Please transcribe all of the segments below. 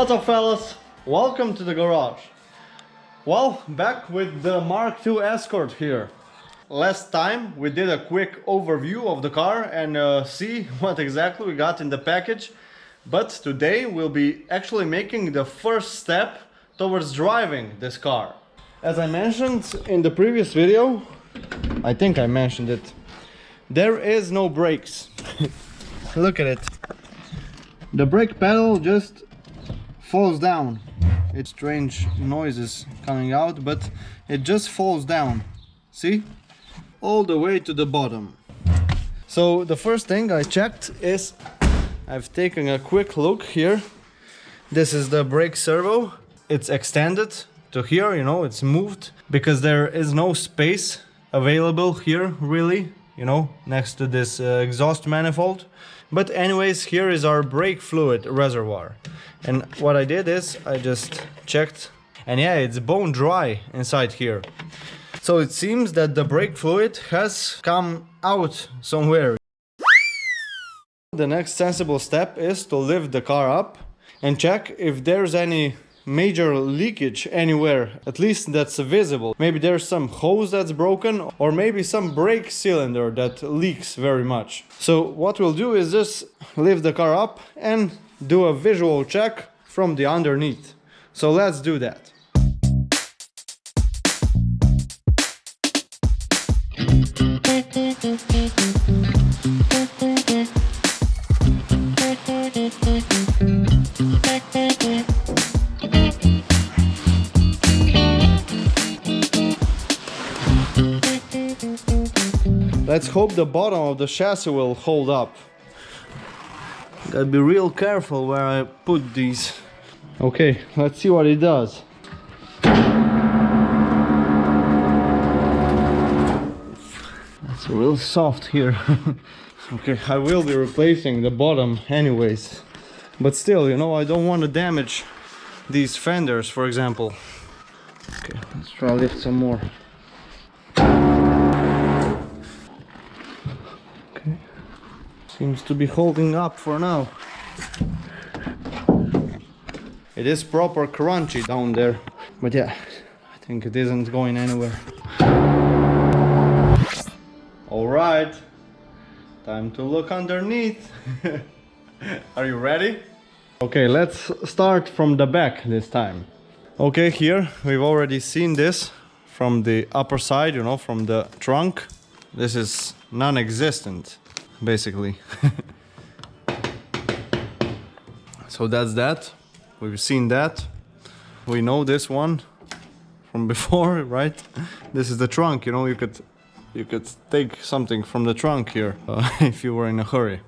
What's up, fellas? Welcome to the garage. Well, back with the Mk2 Escort here. Last time we did a quick overview of the car and see what exactly we got in the package. But today we'll be actually making the first step towards driving this car. As I mentioned in the previous video, I think I mentioned it, there is no brakes. Look at it. The brake pedal just falls down. It's strange noises coming out, but it just falls down. See? All the way to the bottom. So the first thing I checked is I've taken a quick look here. This is the brake servo. It's extended to here, you know, it's moved because there is no space available here really, you know, next to this exhaust manifold. But anyways, here is our brake fluid reservoir. And what I did is I just checked, and yeah, it's bone dry inside here. So it seems that the brake fluid has come out somewhere. The next sensible step is to lift the car up and check if there's any major leakage anywhere, at least that's visible. Maybe there's some hose that's broken, or maybe some brake cylinder that leaks very much. So what we'll do is just lift the car up and do a visual check from the underneath. So let's do that. Let's hope the bottom of the chassis will hold up. Gotta be real careful where I put these. Okay, let's see what it does. It's real soft here. Okay, I will be replacing the bottom anyways. But still, you know, I don't want to damage these fenders, for example. Okay, let's try to lift some more. Seems to be holding up for now. It is proper crunchy down there, but yeah, I think it isn't going anywhere. All right, time to look underneath. Are you ready? Okay, let's start from the back this time. Okay, here we've already seen this from the upper side, you know, from the trunk. This is non-existent, basically. So that's that. We've seen that. We know this one from before, right? This is the trunk, you know, you could take something from the trunk here if you were in a hurry.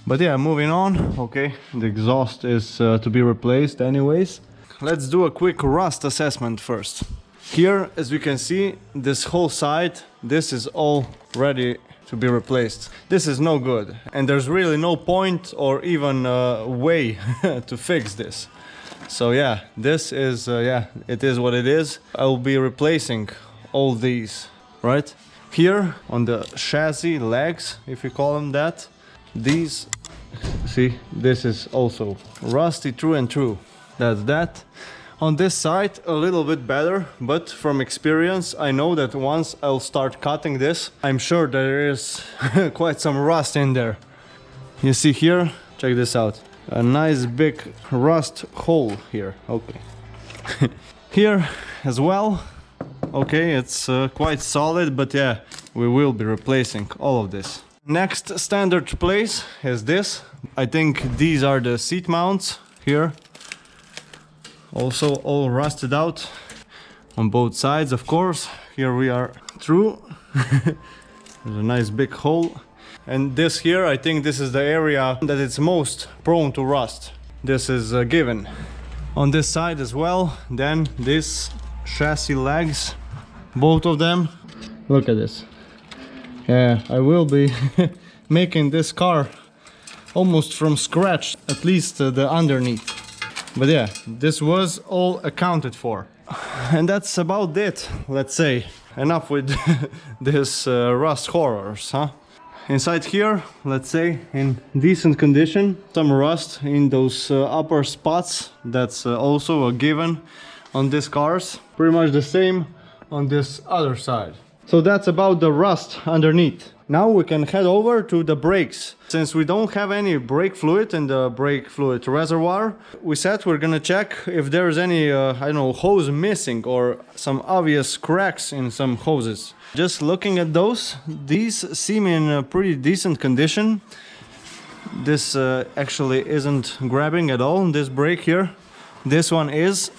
But yeah, moving on. Okay, the exhaust is to be replaced anyways. Let's do a quick rust assessment first. Here, as we can see, this whole side, this is all ready to be replaced. This is no good, and there's really no point or even way to fix this. So yeah, this is yeah, it is what it is. I'll be replacing all these, right? Here on the chassis legs, if you call them that, these, see, this is also rusty through and through. That's that. On this side, a little bit better, but from experience, I know that once I'll start cutting this, I'm sure there is quite some rust in there. You see here, check this out. A nice big rust hole here, okay. Here as well, okay, it's quite solid, but yeah, we will be replacing all of this. Next standard place is this. I think these are the seat mounts here. Also all rusted out on both sides, of course. Here we are through. There's a nice big hole. And this here, I think this is the area that it's most prone to rust. This is a given. On this side as well, then these chassis legs, both of them. Look at this. Yeah, I will be making this car almost from scratch, at least the underneath. But yeah, this was all accounted for. And that's about it, let's say. Enough with this rust horrors, huh? Inside here, let's say in decent condition. Some rust in those upper spots, that's also a given on these cars. Pretty much the same on this other side. So that's about the rust underneath. Now we can head over to the brakes. Since we don't have any brake fluid in the brake fluid reservoir, we said we're gonna check if there's any, I don't know, hose missing or some obvious cracks in some hoses. Just looking at those, these seem in a pretty decent condition. This actually isn't grabbing at all, this brake here. This one is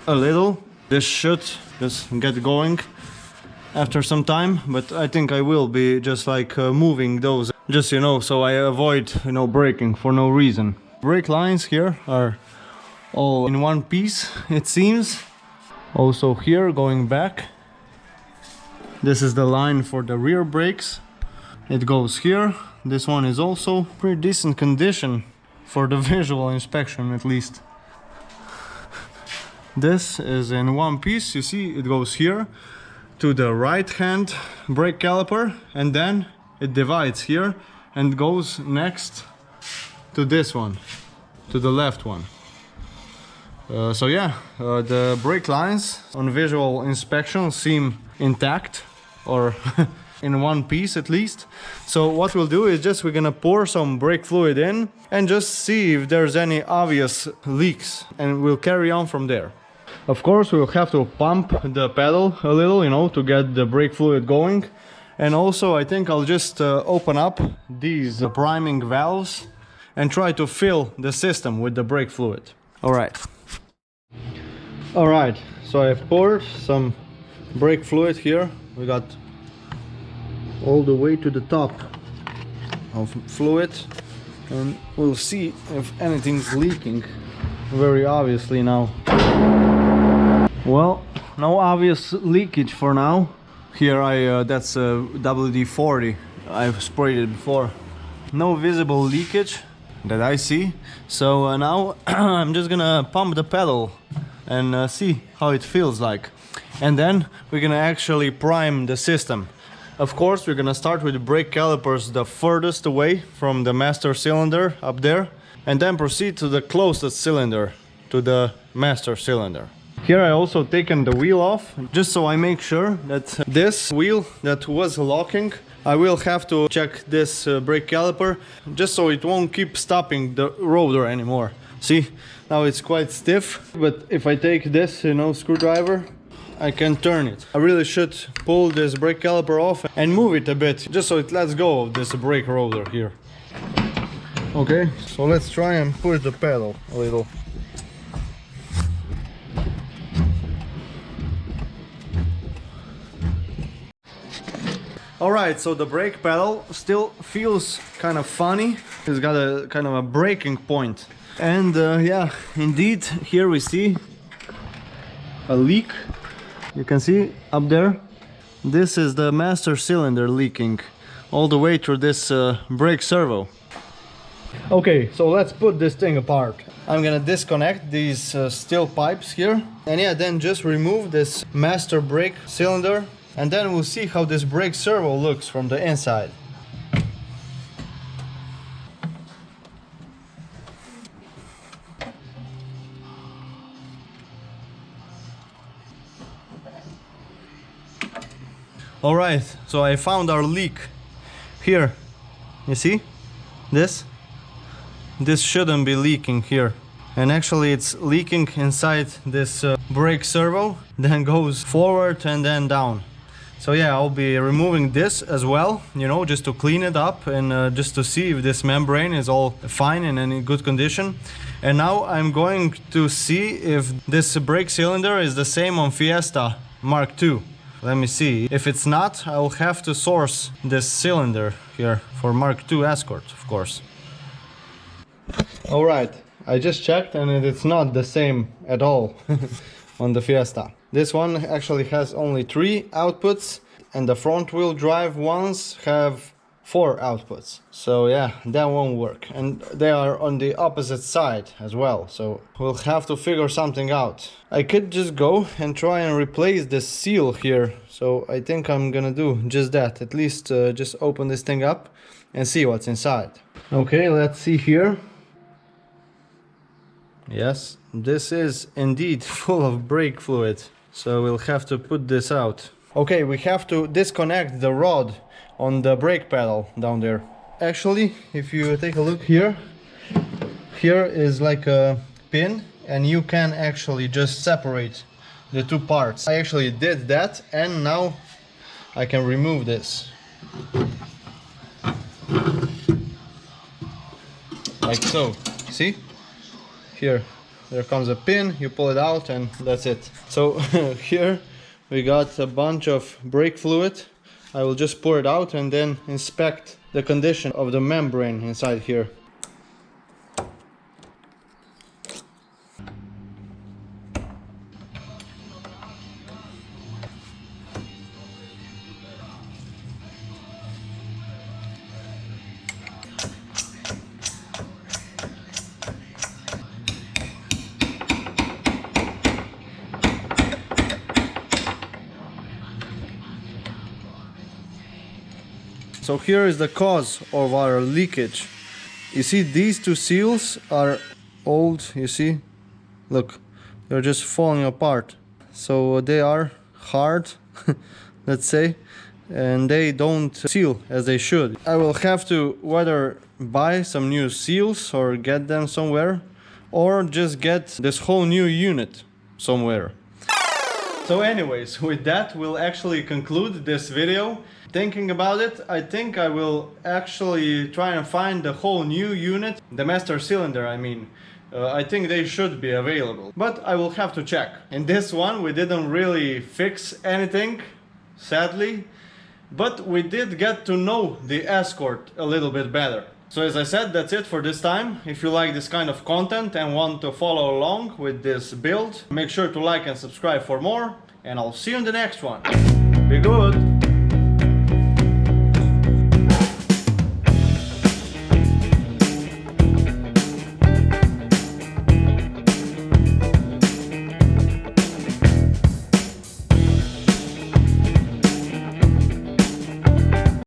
a little. This should just get going after some time, but I think I will be just like moving those, just, you know, so I avoid, you know, braking for no reason. Brake lines here are all in one piece, it seems. Also here, going back, this is the line for the rear brakes. It goes here. This one is also pretty decent condition for the visual inspection, at least. This is in one piece, you see, it goes here to the right hand brake caliper, and then it divides here and goes next to this one, to the left one. So yeah, the brake lines on visual inspection seem intact, or in one piece at least. So what we'll do is just we're gonna pour some brake fluid in and just see if there's any obvious leaks, and we'll carry on from there. Of course, we'll have to pump the pedal a little, you know, to get the brake fluid going. And also I think I'll just open up these priming valves and try to fill the system with the brake fluid. Alright, so I've poured some brake fluid here. We got all the way to the top of fluid, and we'll see if anything's leaking very obviously now. Well, no obvious leakage for now. Here that's WD-40, I've sprayed it before. No visible leakage that I see. So now I'm just gonna pump the pedal and see how it feels like. And then we're gonna actually prime the system. Of course, we're gonna start with the brake calipers the furthest away from the master cylinder up there, and then proceed to the closest cylinder, to the master cylinder. Here I also taken the wheel off, just so I make sure that this wheel that was locking, I will have to check this brake caliper, just so it won't keep stopping the rotor anymore. See, now it's quite stiff, but if I take this, you know, screwdriver, I can turn it. I really should pull this brake caliper off and move it a bit, just so it lets go of this brake rotor here. Okay, so let's try and push the pedal a little. Alright, so the brake pedal still feels kind of funny. It's got a kind of a breaking point. And yeah, indeed, here we see a leak. You can see up there. This is the master cylinder leaking all the way through this brake servo. Okay, so let's put this thing apart. I'm gonna disconnect these steel pipes here. And yeah, then just remove this master brake cylinder. And then we'll see how this brake servo looks from the inside. Alright, so I found our leak. Here, you see? This shouldn't be leaking here. And actually it's leaking inside this brake servo, then goes forward and then down. So yeah, I'll be removing this as well, you know, just to clean it up and just to see if this membrane is all fine and in good condition. And now I'm going to see if this brake cylinder is the same on Fiesta Mk2. Let me see. If it's not, I'll have to source this cylinder here for Mk2 Escort, of course. Alright, I just checked and it's not the same at all on the Fiesta. This one actually has only 3 outputs, and the front wheel drive ones have 4 outputs. So yeah, that won't work, and they are on the opposite side as well, so we'll have to figure something out. I could just go and try and replace this seal here, so I think I'm gonna do just that. At least just open this thing up and see what's inside. Okay, let's see here. Yes, this is indeed full of brake fluid, so we'll have to put this out. Okay, we have to disconnect the rod on the brake pedal down there. Actually, if you take a look here, here is like a pin, and you can actually just separate the two parts. I actually did that, and now I can remove this. Like so. See? Here, there comes a pin, you pull it out, and that's it. So here we got a bunch of brake fluid. I will just pour it out and then inspect the condition of the membrane inside here. So here is the cause of our leakage. You see, these two seals are old, you see? Look, they're just falling apart. So they are hard, let's say, and they don't seal as they should. I will have to whether buy some new seals or get them somewhere, or just get this whole new unit somewhere. So anyways, with that we'll actually conclude this video. Thinking about it, I think I will actually try and find the whole new unit, the master cylinder I mean. I think they should be available, but I will have to check. In this one we didn't really fix anything, sadly, but we did get to know the Escort a little bit better. So as I said, that's it for this time. If you like this kind of content and want to follow along with this build, make sure to like and subscribe for more, and I'll see you in the next one. Be good!